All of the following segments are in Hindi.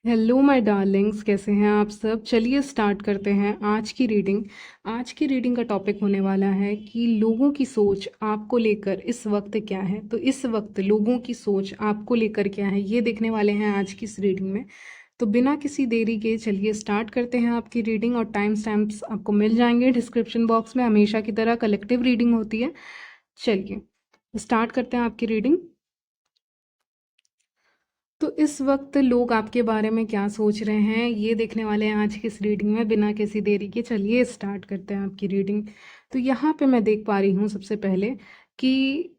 हेलो माय डार्लिंग्स, कैसे हैं आप सब। चलिए स्टार्ट करते हैं आज की रीडिंग। आज की रीडिंग का टॉपिक होने वाला है कि लोगों की सोच आपको लेकर इस वक्त क्या है। तो इस वक्त लोगों की सोच आपको लेकर क्या है, ये देखने वाले हैं आज की इस रीडिंग में। तो बिना किसी देरी के चलिए स्टार्ट करते हैं आपकी रीडिंग। और टाइम स्टैम्प्स आपको मिल जाएंगे डिस्क्रिप्शन बॉक्स में। हमेशा की तरह कलेक्टिव रीडिंग होती है। चलिए स्टार्ट करते हैं आपकी रीडिंग। तो इस वक्त लोग आपके बारे में क्या सोच रहे हैं, ये देखने वाले हैं आज की इस रीडिंग में। बिना किसी देरी के चलिए स्टार्ट करते हैं आपकी रीडिंग। तो यहाँ पे मैं देख पा रही हूँ सबसे पहले कि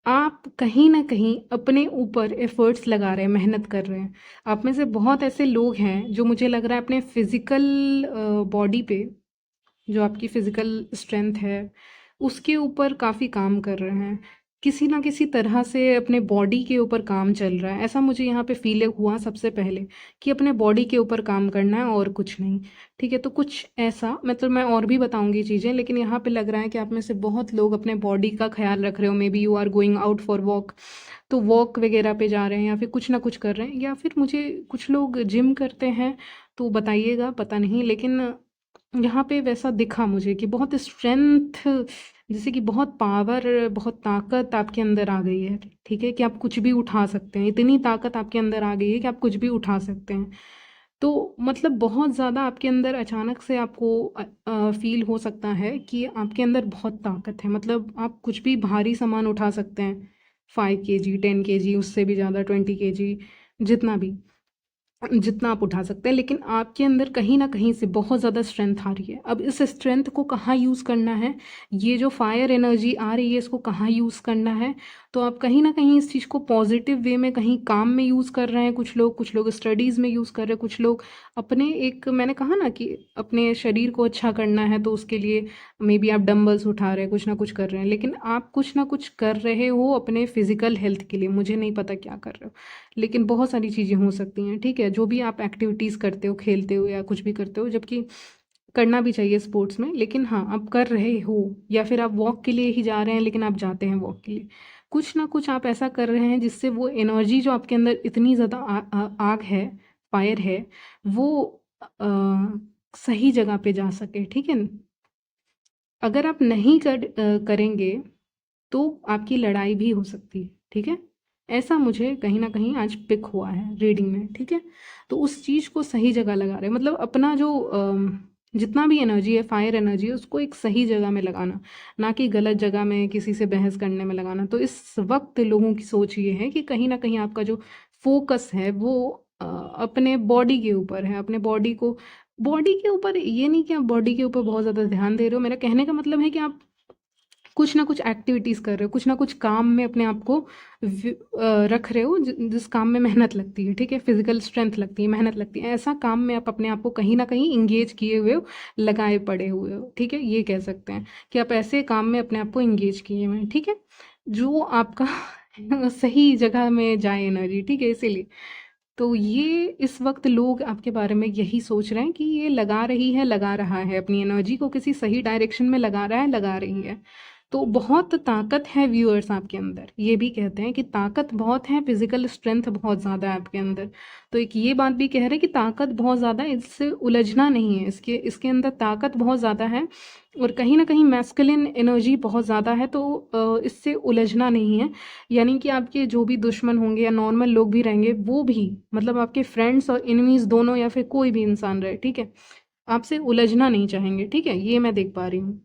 आप कहीं ना कहीं अपने ऊपर एफर्ट्स लगा रहे हैं, मेहनत कर रहे हैं। आप में से बहुत ऐसे लोग हैं जो मुझे लग रहा है अपने फिजिकल बॉडी पे, जो आपकी फिजिकल स्ट्रेंथ है उसके ऊपर काफ़ी काम कर रहे हैं। किसी ना किसी तरह से अपने बॉडी के ऊपर काम चल रहा है, ऐसा मुझे यहाँ पे फील हुआ सबसे पहले कि अपने बॉडी के ऊपर काम करना है और कुछ नहीं। ठीक है, तो कुछ ऐसा, मतलब मैं और भी बताऊंगी चीज़ें, लेकिन यहाँ पे लग रहा है कि आप में से बहुत लोग अपने बॉडी का ख्याल रख रहे हो। May be you are going out for walk, तो वॉक वगैरह पे जा रहे हैं या फिर कुछ ना कुछ कर रहे हैं, या फिर मुझे कुछ लोग जिम करते हैं तो बताइएगा, पता नहीं। लेकिन यहाँ पे वैसा दिखा मुझे कि बहुत स्ट्रेंथ, जैसे कि बहुत पावर, बहुत ताकत आपके अंदर आ गई है। ठीक है, कि आप कुछ भी उठा सकते हैं। इतनी ताकत आपके अंदर आ गई है कि आप कुछ भी उठा सकते हैं। तो मतलब बहुत ज़्यादा आपके अंदर अचानक से आपको फील हो सकता है कि आपके अंदर बहुत ताकत है। मतलब आप कुछ भी भारी सामान उठा सकते हैं, 5 kg, 10 kg, उससे भी ज़्यादा, 20 kg, जितना भी, जितना आप उठा सकते हैं। लेकिन आपके अंदर कहीं ना कहीं से बहुत ज़्यादा स्ट्रेंथ आ रही है। अब इस स्ट्रेंथ को कहाँ यूज़ करना है, ये जो फायर एनर्जी आ रही है इसको कहाँ यूज़ करना है। तो आप कहीं ना कहीं इस चीज़ को पॉजिटिव वे में, कहीं काम में यूज़ कर रहे हैं। कुछ लोग स्टडीज़ में यूज़ कर रहे हैं, कुछ लोग अपने, एक मैंने कहा ना कि अपने शरीर को अच्छा करना है तो उसके लिए मे बी आप डंबल्स उठा रहे हैं, कुछ ना कुछ कर रहे हैं। लेकिन आप कुछ ना कुछ कर रहे हो अपने फिजिकल हेल्थ के लिए, मुझे नहीं पता क्या कर रहे हो, लेकिन बहुत सारी चीज़ें हो सकती हैं। ठीक है, जो भी आप एक्टिविटीज़ करते हो, खेलते हो या कुछ भी करते हो, जबकि करना भी चाहिए स्पोर्ट्स में, लेकिन हाँ आप कर रहे हो। या फिर आप वॉक के लिए ही जा रहे हैं लेकिन आप जाते हैं वॉक के लिए, कुछ ना कुछ आप ऐसा कर रहे हैं जिससे वो एनर्जी जो आपके अंदर इतनी ज़्यादा आग है, फायर है, वो आ, सही जगह पे जा सके। ठीक है, अगर आप नहीं करेंगे तो आपकी लड़ाई भी हो सकती है। ठीक है, ऐसा मुझे कहीं ना कहीं आज पिक हुआ है रीडिंग में। ठीक है, तो उस चीज़ को सही जगह लगा रहे हैं, मतलब अपना जो जितना भी एनर्जी है, फायर एनर्जी है, उसको एक सही जगह में लगाना, ना कि गलत जगह में किसी से बहस करने में लगाना। तो इस वक्त लोगों की सोच ये है कि कहीं ना कहीं आपका जो फोकस है वो अपने बॉडी के ऊपर है। अपने बॉडी के ऊपर, ये नहीं कि आप बॉडी के ऊपर बहुत ज़्यादा ध्यान दे रहे हो। मेरा कहने का मतलब है कि आप कुछ ना कुछ एक्टिविटीज़ कर रहे हो, कुछ ना कुछ काम में अपने आप को रख रहे हो, जिस काम में मेहनत लगती है। ठीक है, फिजिकल स्ट्रेंथ लगती है, मेहनत लगती है, ऐसा काम में आप अपने आप को कहीं ना कहीं इंगेज किए हुए हो, लगाए पड़े हुए हो। ठीक है, ये कह सकते हैं कि आप ऐसे काम में अपने आप को इंगेज किए हुए हैं। ठीक है, जो आपका सही जगह में जाए एनर्जी। ठीक है, इसीलिए तो ये इस वक्त लोग आपके बारे में यही सोच रहे हैं कि ये लगा रही है, लगा रहा है, अपनी एनर्जी को किसी सही डायरेक्शन में लगा रहा है, लगा रही है। तो बहुत ताकत है व्यूअर्स आपके अंदर, ये भी कहते हैं कि ताकत बहुत है, फिजिकल स्ट्रेंथ बहुत ज़्यादा है आपके अंदर। तो एक ये बात भी कह रहे हैं कि ताकत बहुत ज़्यादा है, इससे उलझना नहीं है, इसके इसके अंदर ताकत बहुत ज़्यादा है। और कहीं ना कहीं मैस्कुलिन एनर्जी बहुत ज़्यादा है, तो इससे उलझना नहीं है। यानी कि आपके जो भी दुश्मन होंगे या नॉर्मल लोग भी रहेंगे, वो भी, मतलब आपके फ्रेंड्स और एनिमीज दोनों, या फिर कोई भी इंसान रहे, ठीक है, आपसे उलझना नहीं चाहेंगे। ठीक है, ये मैं देख पा रही हूँ।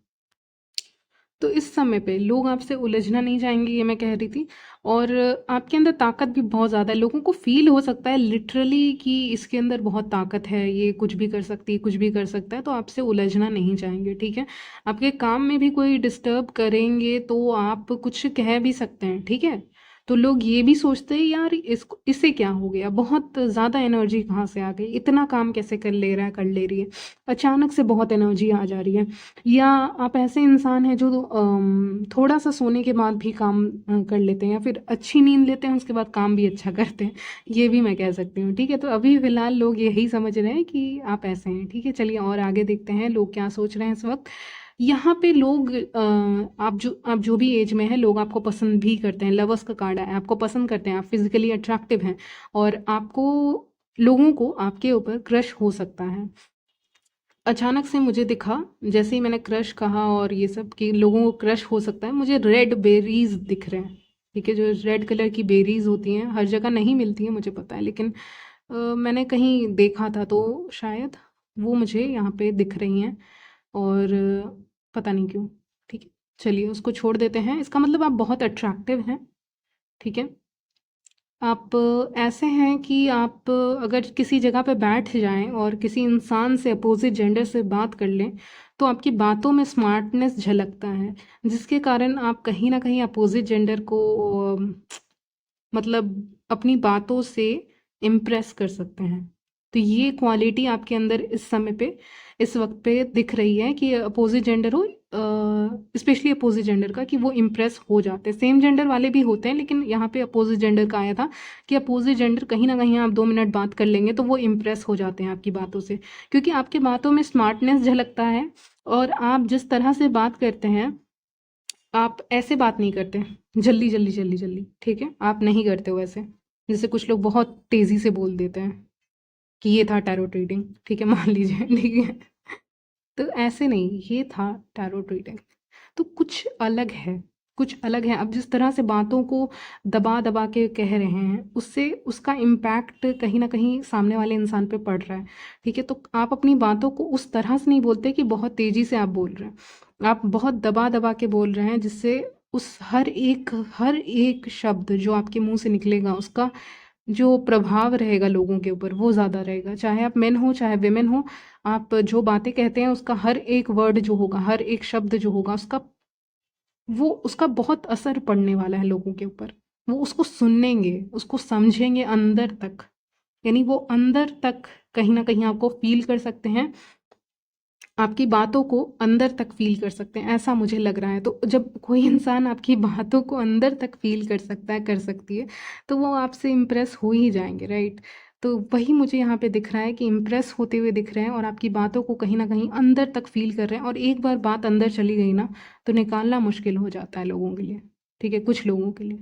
तो इस समय पे लोग आपसे उलझना नहीं चाहेंगे, ये मैं कह रही थी। और आपके अंदर ताकत भी बहुत ज़्यादा है, लोगों को फील हो सकता है लिटरली कि इसके अंदर बहुत ताकत है, ये कुछ भी कर सकती है, कुछ भी कर सकता है, तो आपसे उलझना नहीं चाहेंगे। ठीक है, आपके काम में भी कोई डिस्टर्ब करेंगे तो आप कुछ कह भी सकते हैं। ठीक है, तो लोग ये भी सोचते हैं यार इसको, इससे क्या हो गया, बहुत ज़्यादा एनर्जी कहाँ से आ गई, इतना काम कैसे कर ले रहा है, कर ले रही है, अचानक से बहुत एनर्जी आ जा रही है। या आप ऐसे इंसान हैं जो थोड़ा सा सोने के बाद भी काम कर लेते हैं, या फिर अच्छी नींद लेते हैं उसके बाद काम भी अच्छा करते हैं, ये भी मैं कह सकती हूँ। ठीक है, तो अभी फ़िलहाल लोग यही समझ रहे हैं कि आप ऐसे हैं। ठीक है, चलिए और आगे देखते हैं लोग क्या सोच रहे हैं इस वक्त। यहाँ पे लोग आप जो भी एज में है, लोग आपको पसंद भी करते हैं। लवर्स का कार्ड है, आपको पसंद करते हैं, आप फिजिकली अट्रैक्टिव हैं और आपको लोगों को आपके ऊपर क्रश हो सकता है। अचानक से मुझे दिखा, जैसे ही मैंने क्रश कहा और ये सब कि लोगों को क्रश हो सकता है, मुझे रेड बेरीज दिख रहे हैं। ठीक है, जो रेड कलर की बेरीज होती हैं हर जगह नहीं मिलती हैं मुझे पता है, लेकिन मैंने कहीं देखा था तो शायद वो मुझे यहाँ पे दिख रही हैं। और पता नहीं क्यों। ठीक है, चलिए उसको छोड़ देते हैं। इसका मतलब आप बहुत अट्रैक्टिव हैं। ठीक है, आप ऐसे हैं कि आप अगर किसी जगह पे बैठ जाएं और किसी इंसान से अपोजिट जेंडर से बात कर लें तो आपकी बातों में स्मार्टनेस झलकता है, जिसके कारण आप कहीं ना कहीं अपोजिट जेंडर को मतलब अपनी बातों से इम्प्रेस कर सकते हैं। तो ये क्वालिटी आपके अंदर इस समय पे, इस वक्त पे दिख रही है कि अपोजिट जेंडर हो, स्पेशली अपोजिट जेंडर का, कि वो इम्प्रेस हो जाते हैं। सेम जेंडर वाले भी होते हैं, लेकिन यहाँ पे अपोजिट जेंडर का आया था कि अपोजिट जेंडर कहीं ना कहीं आप 2 मिनट बात कर लेंगे तो वो इम्प्रेस हो जाते हैं आपकी बातों से, क्योंकि आपकी बातों में स्मार्टनेस झलकता है। और आप जिस तरह से बात करते हैं, आप ऐसे बात नहीं करते जल्दी जल्दी जल्दी जल्दी। ठीक है, आप नहीं करते हो ऐसे, जैसे कुछ लोग बहुत तेज़ी से बोल देते हैं कि ये था टैरोट रीडिंग। ठीक है, मान लीजिए। ठीक है, तो ऐसे नहीं, ये था टैरोट रीडिंग। तो कुछ अलग है, कुछ अलग है। अब जिस तरह से बातों को दबा दबा के कह रहे हैं, उससे उसका इम्पैक्ट कहीं ना कहीं सामने वाले इंसान पे पड़ रहा है। ठीक है, तो आप अपनी बातों को उस तरह से नहीं बोलते कि बहुत तेज़ी से आप बोल रहे हैं, आप बहुत दबा दबा के बोल रहे हैं, जिससे उस हर एक शब्द जो आपके मुंह से निकलेगा, उसका जो प्रभाव रहेगा लोगों के ऊपर वो ज़्यादा रहेगा। चाहे आप मेन हो चाहे वेमेन हो, आप जो बातें कहते हैं उसका हर एक वर्ड जो होगा, हर एक शब्द जो होगा, उसका बहुत असर पड़ने वाला है लोगों के ऊपर। वो उसको सुनेंगे, उसको समझेंगे अंदर तक, यानी वो अंदर तक कहीं ना कहीं आपको फील कर सकते हैं, आपकी बातों को अंदर तक फील कर सकते हैं, ऐसा मुझे लग रहा है। तो जब कोई इंसान आपकी बातों को अंदर तक फील कर सकता है, कर सकती है, तो वो आपसे इम्प्रेस हो ही जाएंगे, राइट। तो वही मुझे यहाँ पे दिख रहा है कि इम्प्रेस होते हुए दिख रहे हैं और आपकी बातों को कहीं ना कहीं अंदर तक फील कर रहे हैं। और एक बार बात अंदर चली गई ना, तो निकालना मुश्किल हो जाता है लोगों के लिए। ठीक है, कुछ लोगों के लिए।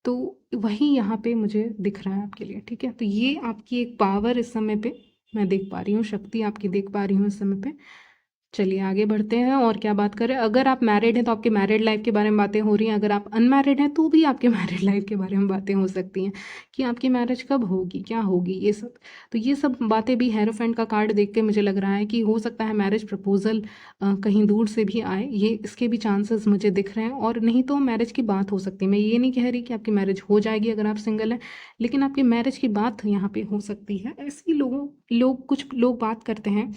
तो वही यहाँ पे मुझे दिख रहा है आपके लिए। ठीक है, तो ये आपकी एक पावर इस समय पे मैं देख पा रही हूँ, शक्ति आपकी देख पा रही हूँ इस समय पे। चलिए आगे बढ़ते हैं और क्या बात करें। अगर आप मैरिड हैं तो आपके मैरिड लाइफ के बारे में बातें हो रही हैं, अगर आप अनमैरिड हैं तो भी आपके मैरिड लाइफ के बारे में बातें हो सकती हैं कि आपकी मैरिज कब होगी, क्या होगी, ये सब। तो ये सब बातें भी हेरोफेंट का कार्ड देख के मुझे लग रहा है कि हो सकता है मैरिज प्रपोजल कहीं दूर से भी आए, ये इसके भी चांसेस मुझे दिख रहे हैं। और नहीं तो मैरिज की बात हो सकती है। मैं ये नहीं कह रही कि आपकी मैरिज हो जाएगी अगर आप सिंगल हैं, लेकिन आपकी मैरिज की बात यहाँ पे हो सकती है। ऐसे ही कुछ लोग बात करते हैं,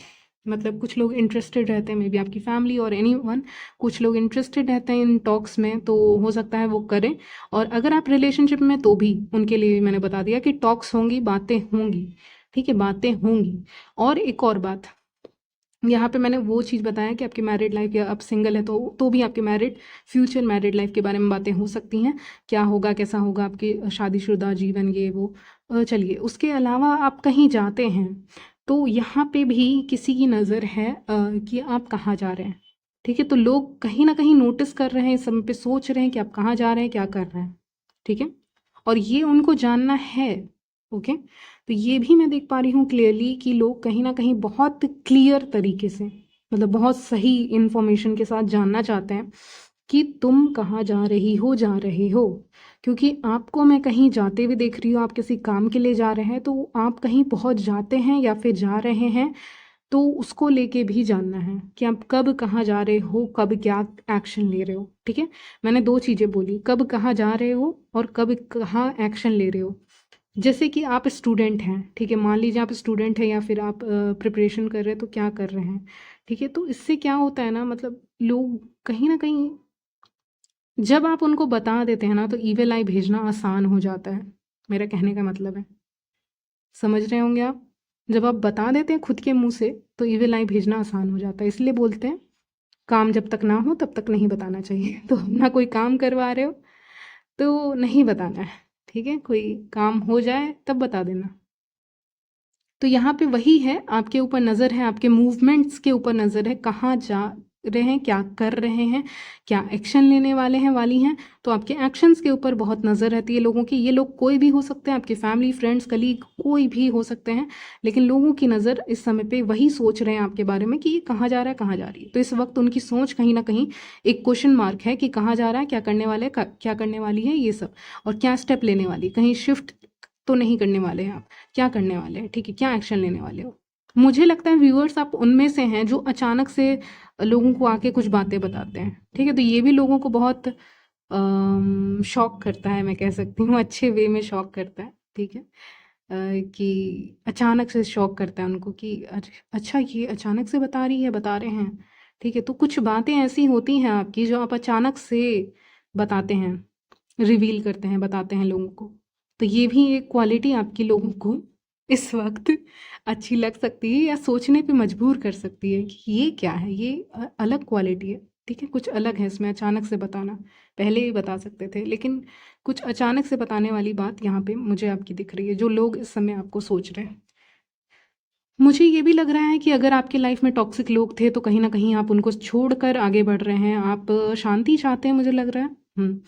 मतलब कुछ लोग इंटरेस्टेड रहते हैं, मे बी आपकी फैमिली और एनीवन, कुछ लोग इंटरेस्टेड रहते हैं इन टॉक्स में, तो हो सकता है वो करें। और अगर आप रिलेशनशिप में तो भी उनके लिए मैंने बता दिया कि टॉक्स होंगी, बातें होंगी। ठीक है, बातें होंगी। और एक और बात, यहाँ पे मैंने वो चीज़ बताया कि आपकी मैरिड लाइफ, या आप सिंगल है तो भी आपके फ्यूचर मैरिड लाइफ के बारे में बातें हो सकती हैं, क्या होगा, कैसा होगा आपकी शादीशुदा जीवन, ये वो। चलिए, उसके अलावा आप कहीं जाते हैं तो यहाँ पे भी किसी की नज़र है कि आप कहाँ जा रहे हैं। ठीक है, तो लोग कहीं ना कहीं नोटिस कर रहे हैं, इस समय पे सोच रहे हैं कि आप कहाँ जा रहे हैं, क्या कर रहे हैं। ठीक है, और ये उनको जानना है। ओके, तो ये भी मैं देख पा रही हूँ क्लियरली कि लोग कहीं ना कहीं बहुत क्लियर तरीके से, मतलब बहुत सही इंफॉर्मेशन के साथ जानना चाहते हैं कि तुम कहाँ जा रहे हो। क्योंकि आपको मैं कहीं जाते हुए देख रही हूँ, आप किसी काम के लिए जा रहे हैं, तो आप कहीं पहुँच जाते हैं या फिर जा रहे हैं, तो उसको लेके भी जानना है कि आप कब कहाँ जा रहे हो, कब क्या एक्शन ले रहे हो। ठीक है, मैंने 2 चीज़ें बोली, कब कहाँ जा रहे हो और कब कहाँ एक्शन ले रहे हो। जैसे कि आप स्टूडेंट हैं, ठीक है, मान लीजिए आप स्टूडेंट हैं या फिर आप प्रिपरेशन कर रहे हैं, तो क्या कर रहे हैं। ठीक है, तो इससे क्या होता है ना, मतलब लोग कहीं ना कहीं जब आप उनको बता देते हैं ना, तो ईविल आई भेजना आसान हो जाता है। मेरा कहने का मतलब है, समझ रहे होंगे आप। जब आप बता देते हैं खुद के मुंह से, तो ईविल आई भेजना आसान हो जाता है। इसलिए बोलते हैं काम जब तक ना हो तब तक नहीं बताना चाहिए। तो अपना कोई काम करवा रहे हो तो नहीं बताना है। ठीक है, कोई काम हो जाए तब बता देना। तो यहाँ पे वही है, आपके ऊपर नज़र है, आपके मूवमेंट्स के ऊपर नज़र है, कहाँ जा रहे हैं, क्या कर रहे हैं, क्या एक्शन लेने वाले हैं वाली हैं। तो आपके एक्शंस के ऊपर बहुत नज़र रहती है लोगों की। ये लोग कोई भी हो सकते हैं, आपके फैमिली, फ्रेंड्स, कलीग, कोई भी हो सकते हैं, लेकिन लोगों की नज़र इस समय पे वही सोच रहे हैं आपके बारे में कि ये कहाँ जा रहा है, कहाँ जा रही है। तो इस वक्त उनकी सोच कहीं ना कहीं एक क्वेश्चन मार्क है कि कहाँ जा रहा है, क्या करने वाले, क्या करने वाली है ये सब, और क्या स्टेप लेने वाली, कहीं शिफ्ट तो नहीं करने वाले हैं आप, क्या करने वाले हैं, ठीक है, क्या एक्शन लेने वाले हो। मुझे लगता है व्यूअर्स आप उनमें से हैं जो अचानक से लोगों को आके कुछ बातें बताते हैं, ठीक है। तो ये भी लोगों को बहुत शॉक करता है, मैं कह सकती हूँ, अच्छे वे में शॉक करता है, ठीक है। कि अचानक से शॉक करता है उनको कि अच्छा ये अचानक से बता रही है, बता रहे हैं, ठीक है। तो कुछ बातें ऐसी होती हैं आपकी जो आप अचानक से बताते हैं, रिवील करते हैं, बताते हैं लोगों को। तो ये भी एक क्वालिटी आपकी लोगों को इस वक्त अच्छी लग सकती है या सोचने पे मजबूर कर सकती है कि ये क्या है, ये अलग क्वालिटी है, ठीक है, कुछ अलग है इसमें अचानक से बताना। पहले ही बता सकते थे, लेकिन कुछ अचानक से बताने वाली बात यहाँ पे मुझे आपकी दिख रही है, जो लोग इस समय आपको सोच रहे हैं। मुझे ये भी लग रहा है कि अगर आपके लाइफ में टॉक्सिक लोग थे तो कहीं ना कहीं आप उनको छोड़कर आगे बढ़ रहे हैं, आप शांति चाहते हैं, मुझे लग रहा है।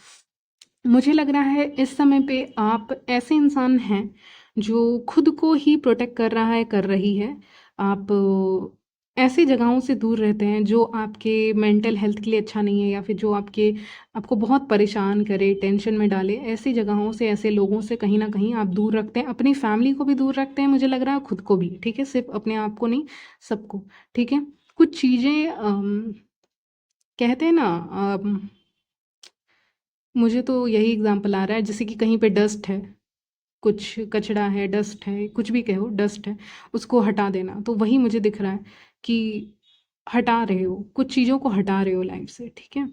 मुझे लग रहा है इस समय पे आप ऐसे इंसान हैं जो खुद को ही प्रोटेक्ट कर रहा है, कर रही है। आप ऐसी जगहों से दूर रहते हैं जो आपके मेंटल हेल्थ के लिए अच्छा नहीं है, या फिर जो आपको बहुत परेशान करे, टेंशन में डाले। ऐसी जगहों से, ऐसे लोगों से कहीं ना कहीं आप दूर रखते हैं। अपनी फैमिली को भी दूर रखते हैं, मुझे लग रहा है, खुद को भी, ठीक है, सिर्फ अपने आप को नहीं, सबको, ठीक है। कुछ चीज़ें कहते हैं ना, मुझे तो यही एग्जांपल आ रहा है, जैसे कि कहीं पे डस्ट है, कुछ कचरा है, डस्ट है, कुछ भी कहो, डस्ट है, उसको हटा देना। तो वही मुझे दिख रहा है कि हटा रहे हो, कुछ चीज़ों को हटा रहे हो लाइफ से, ठीक है।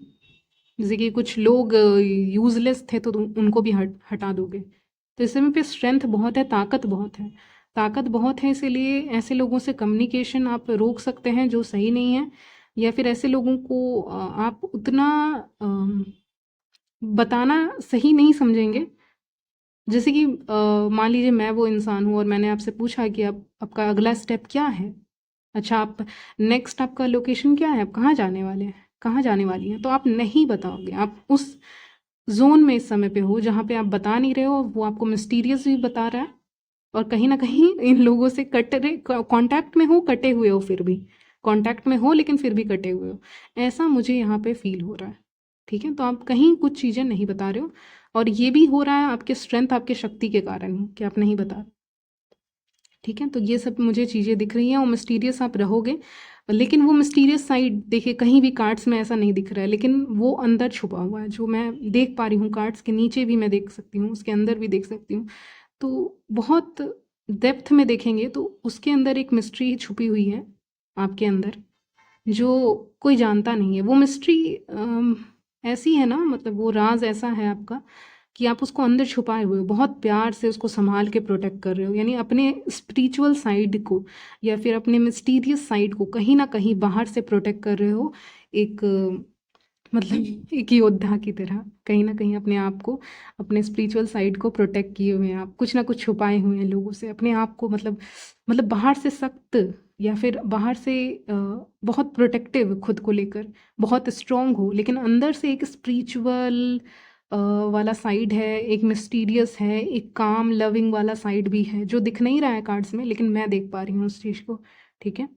जैसे कि कुछ लोग यूजलेस थे तो तुम उनको भी हटा दोगे। तो इस समय पे स्ट्रेंथ बहुत है, ताकत बहुत है, ताकत बहुत है। इसीलिए ऐसे लोगों से कम्युनिकेशन आप रोक सकते हैं जो सही नहीं है, या फिर ऐसे लोगों को आप उतना बताना सही नहीं समझेंगे। जैसे कि मान लीजिए मैं वो इंसान हूँ और मैंने आपसे पूछा कि आप आपका अगला स्टेप क्या है, अच्छा आप नेक्स्ट आपका लोकेशन क्या है, आप कहाँ जाने वाले हैं, कहाँ जाने वाली हैं, तो आप नहीं बताओगे। आप उस जोन में इस समय पे हो जहाँ पे आप बता नहीं रहे हो, वो आपको मिस्टीरियस भी बता रहा है, और कहीं ना कहीं इन लोगों से कट रहे, कांटेक्ट में हो, कटे हुए हो, फिर भी कांटेक्ट में हो लेकिन फिर भी कटे हुए हो, ऐसा मुझे यहाँ पे फील हो रहा है, ठीक है। तो आप कहीं कुछ चीज़ें नहीं बता रहे हो, और ये भी हो रहा है आपके स्ट्रेंथ, आपके शक्ति के कारण ही, कि आप नहीं बता रहे, ठीक है। तो ये सब मुझे चीज़ें दिख रही हैं, और मिस्टीरियस आप रहोगे, लेकिन वो मिस्टीरियस साइड देखिए कहीं भी कार्ड्स में ऐसा नहीं दिख रहा है, लेकिन वो अंदर छुपा हुआ है, जो मैं देख पा रही हूँ। कार्ड्स के नीचे भी मैं देख सकती हूँ, उसके अंदर भी देख सकती हूँ। तो बहुत डेप्थ में देखेंगे तो उसके अंदर एक मिस्ट्री छुपी हुई है आपके अंदर, जो कोई जानता नहीं है। वो मिस्ट्री ऐसी है ना, मतलब वो राज ऐसा है आपका कि आप उसको अंदर छुपाए हुए हो, बहुत प्यार से उसको संभाल के प्रोटेक्ट कर रहे हो, यानी अपने स्पिरिचुअल साइड को या फिर अपने मिस्टीरियस साइड को कहीं ना कहीं बाहर से प्रोटेक्ट कर रहे हो। एक मतलब एक योद्धा की तरह कहीं ना कहीं अपने आप को, अपने स्पिरिचुअल साइड को प्रोटेक्ट किए हुए हैं आप, कुछ ना कुछ छुपाए हुए हैं लोगों से अपने आप को, मतलब बाहर से सख्त, या फिर बाहर से बहुत प्रोटेक्टिव खुद को लेकर, बहुत स्ट्रांग हो, लेकिन अंदर से एक स्पिरिचुअल वाला साइड है, एक मिस्टीरियस है, एक काम लविंग वाला साइड भी है, जो दिख नहीं रहा है कार्ड्स में, लेकिन मैं देख पा रही हूँ उस चीज़ को, ठीक है।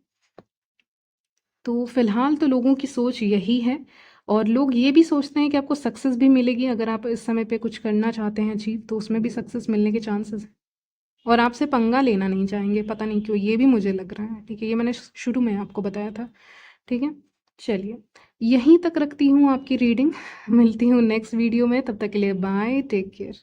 तो फिलहाल तो लोगों की सोच यही है, और लोग ये भी सोचते हैं कि आपको सक्सेस भी मिलेगी अगर आप इस समय पे कुछ करना चाहते हैं अचीव, तो उसमें भी सक्सेस मिलने के चांसेस हैं, और आपसे पंगा लेना नहीं चाहेंगे, पता नहीं क्यों, ये भी मुझे लग रहा है, ठीक है। ये मैंने शुरू में आपको बताया था, ठीक है। चलिए, यहीं तक रखती हूँ आपकी रीडिंग। मिलती हूँ नेक्स्ट वीडियो में, तब तक के लिए बाय, टेक केयर।